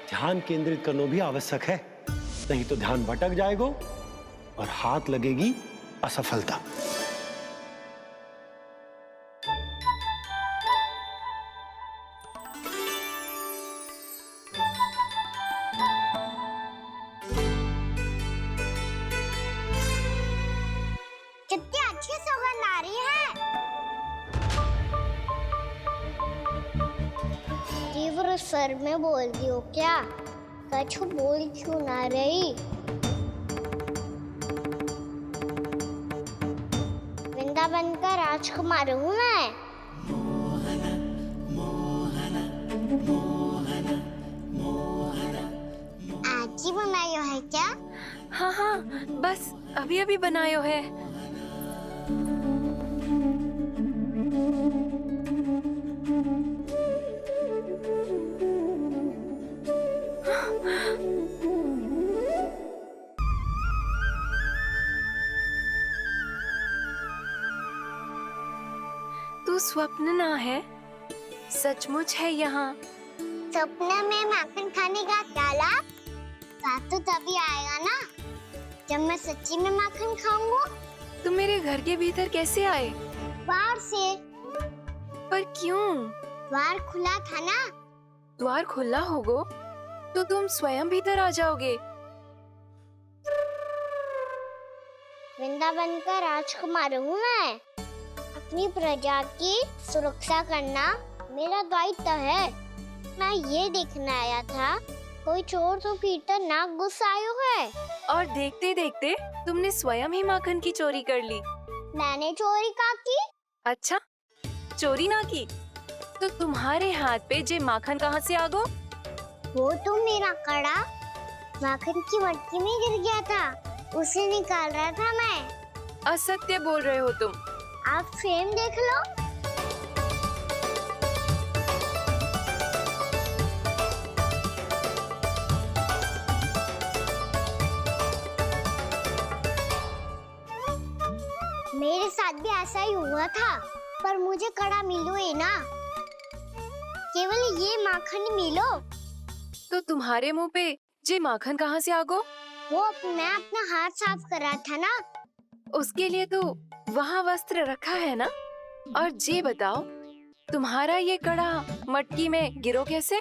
B: ध्यान केंद्रित करना भी आवश्यक है, नहीं तो ध्यान भटक जाएगा और हाथ लगेगी असफलता।
C: कितनी अच्छी सौगंध आ रही है। तीव्र स्वर में बोल रही हो क्या? कछु बोल क्यों ना रही? वृंदावन का राजकुमार हूँ मैं। आज ही बनायो है क्या?
Q: हाँ हाँ, बस अभी अभी बनायो है। तू स्वप्न ना है, सचमुच है यहाँ।
C: सपने में माखन खाने का क्या लाभ? स्वाद तो तभी आएगा ना जब मैं सच्ची में माखन खाऊंगा।
Q: तुम मेरे घर के भीतर कैसे आए?
C: बाहर से।
Q: पर क्यों?
C: द्वार खुला था ना।
Q: द्वार खुला होगा तो तुम स्वयं भीतर आ जाओगे।
C: वृंदावन का राजकुमार हूँ मैं। अपनी प्रजा की सुरक्षा करना मेरा दायित्व है। मैं ये देखने आया था कोई चोर तो भीतर ना घुस आयो है।
Q: और देखते देखते तुमने स्वयं ही माखन की चोरी कर ली।
C: मैंने चोरी का की?
Q: अच्छा, चोरी ना की तो तुम्हारे हाथ पे जे माखन कहाँ से आ गो?
C: वो तो मेरा कड़ा माखन की मटकी में गिर गया था, उसे निकाल रहा था मैं।
Q: असत्य बोल रहे हो तुम।
C: आप फ्रेम देख लो। मेरे साथ भी ऐसा ही हुआ था, पर मुझे कड़ा मिलो ही ना, केवल ये माखन मिलो।
Q: तो तुम्हारे मुंह पे जे माखन कहाँ से आ गो?
C: वो मैं अपना हाथ साफ कर रहा था ना।
Q: उसके लिए तो वहाँ वस्त्र रखा है ना। और जे बताओ, तुम्हारा ये कड़ा मटकी में गिरो कैसे?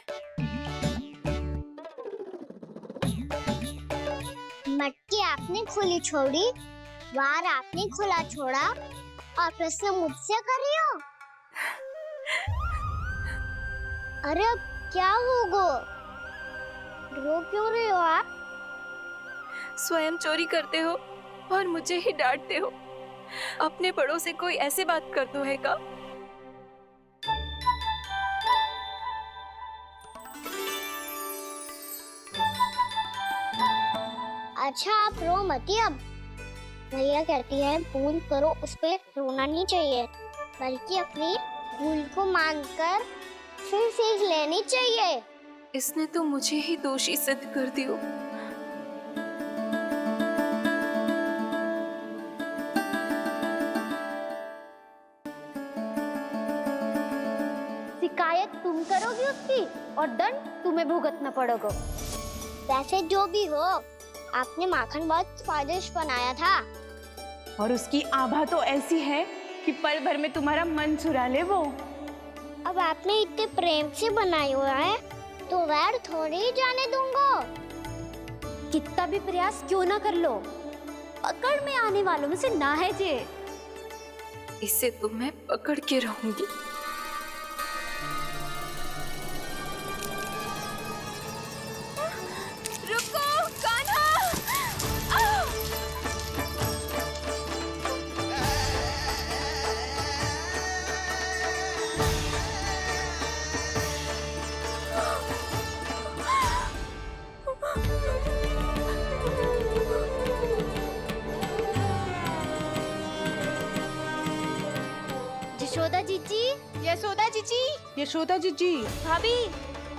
C: मटकी आपने खुली छोड़ी, द्वार आपने खुला छोड़ा, और प्रश्न मुझसे कर रही हो? अरे अब क्या होगा? रो क्यों रहे हो आप?
Q: स्वयं चोरी करते हो और मुझे ही डांटते हो। अपने बड़ों से कोई ऐसे बात कर दो है का?
C: अच्छा आप रो मती अब। भैया कहती है भूल करो, उस पे रोना नहीं चाहिए, बल्कि अपनी भूल को मानकर फिर सीख लेनी चाहिए।
Q: इसने तो मुझे ही दोषी सिद्ध कर दियो।
G: शिकायत तुम करोगी उसकी और दंड तुम्हें भुगतना पड़ेगा।
C: वैसे जो भी हो, आपने माखन बहुत स्वादिष्ट बनाया था।
O: और उसकी आभा तो ऐसी है कि पल भर में तुम्हारा मन चुरा ले वो।
C: अब आपने इतने प्रेम से बनाया हुआ है, तो वैर थोड़ी ही जाने दूंगा।
A: कितना भी प्रयास क्यों ना कर लो, पकड़ में आने वालों में से ना है जे।
Q: इसे तो मैं पकड़ के रहूंगी। रुको कान्हा!
G: यशोदा जीजी,
O: यशोदा जीजी, यशोदा जीजी,
G: भाभी,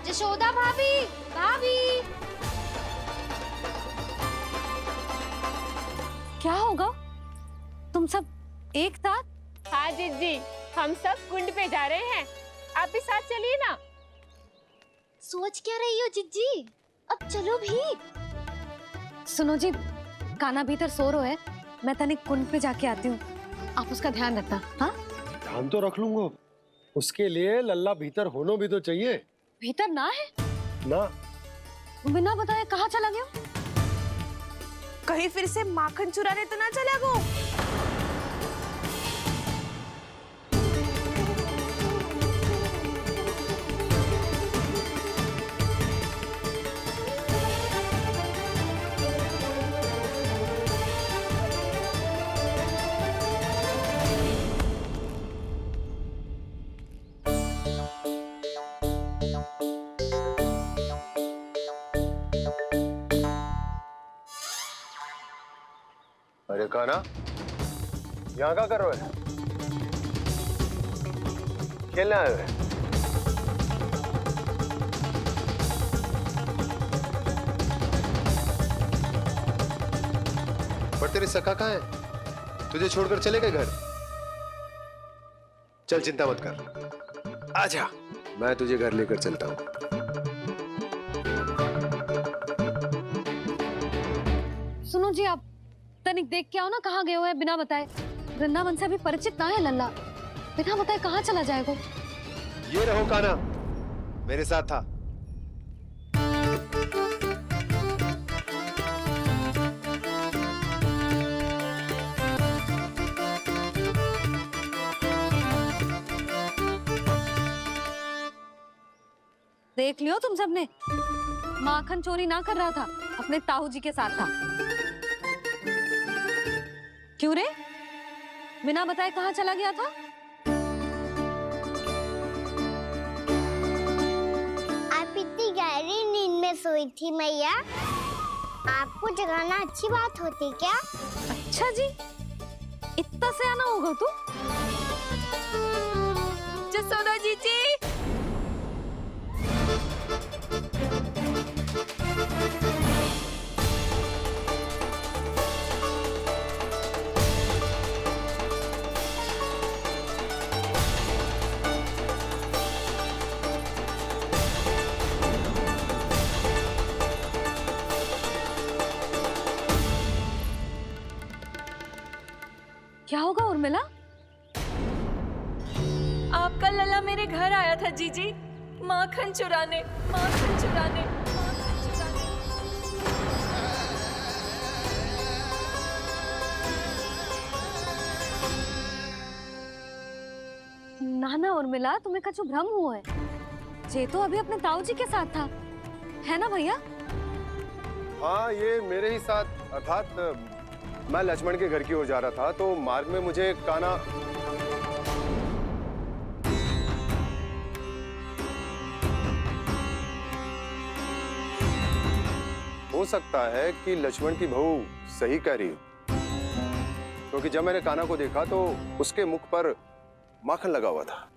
G: यशोदा भाभी, भाभी।
A: क्या होगा? तुम सब एक साथ?
F: हाँ जीजी, हम सब कुंड पे जा रहे हैं, आप भी साथ चलिए ना।
G: सोच क्या रही हो जीजी? अब चलो भी।
A: सुनो जी, कान्हा भीतर सो रहा है, मैं तनिक कुंड पे जाके आती हूँ, आप उसका ध्यान रखना। हाँ,
B: ध्यान तो रख लूंगा, उसके लिए लल्ला भीतर होना भी तो चाहिए।
A: भीतर ना है
B: ना?
A: बिना बताए कहाँ चला गया?
O: कहीं फिर से माखन चुराने तो ना चला गो।
I: अरे कान्हा, यहाँ क्या कर रहे हो? खेलने आए हुए? पर तेरे सखा कहाँ है? तुझे छोड़कर चले गए घर? चल चिंता मत कर, आजा, मैं तुझे घर लेकर चलता हूँ।
A: सुनो जी, आप तनिक देख के आओ ना कहाँ गए हुए हैं बिना बताए। वृंदावन से अभी परिचित ना है लल्ला, बिना बताए कहाँ चला जाएगा?
I: ये रहो कान्हा, मेरे साथ था।
A: देख लियो तुम सबने, माखन चोरी ना कर रहा था, अपने ताऊ जी के साथ था। क्यों रे, बिना बताए कहाँ चला गया था?
C: आप इतनी गहरी नींद हुई थी मैया। आपको जगाना अच्छी बात होती क्या?
A: अच्छा जी, इतना सयाना होगा तू?
O: जसोदा जीजी।
A: क्या होगा उर्मिला?
O: आपका लला मेरे घर आया था जीजी, माखन चुराने, माखन चुराने, माखन चुराने।
A: ना ना उर्मिला, तुम्हें कछु भ्रम हुआ है। जे तो अभी अपने ताऊ जी के साथ था, है ना भैया?
I: हाँ, ये मेरे ही साथ, अर्थात मैं लक्ष्मण के घर की ओर जा रहा था तो मार्ग में मुझे काना हो सकता है कि लक्ष्मण की बहू सही कह रही हो, क्योंकि जब मैंने काना को देखा तो उसके मुख पर माखन लगा हुआ था।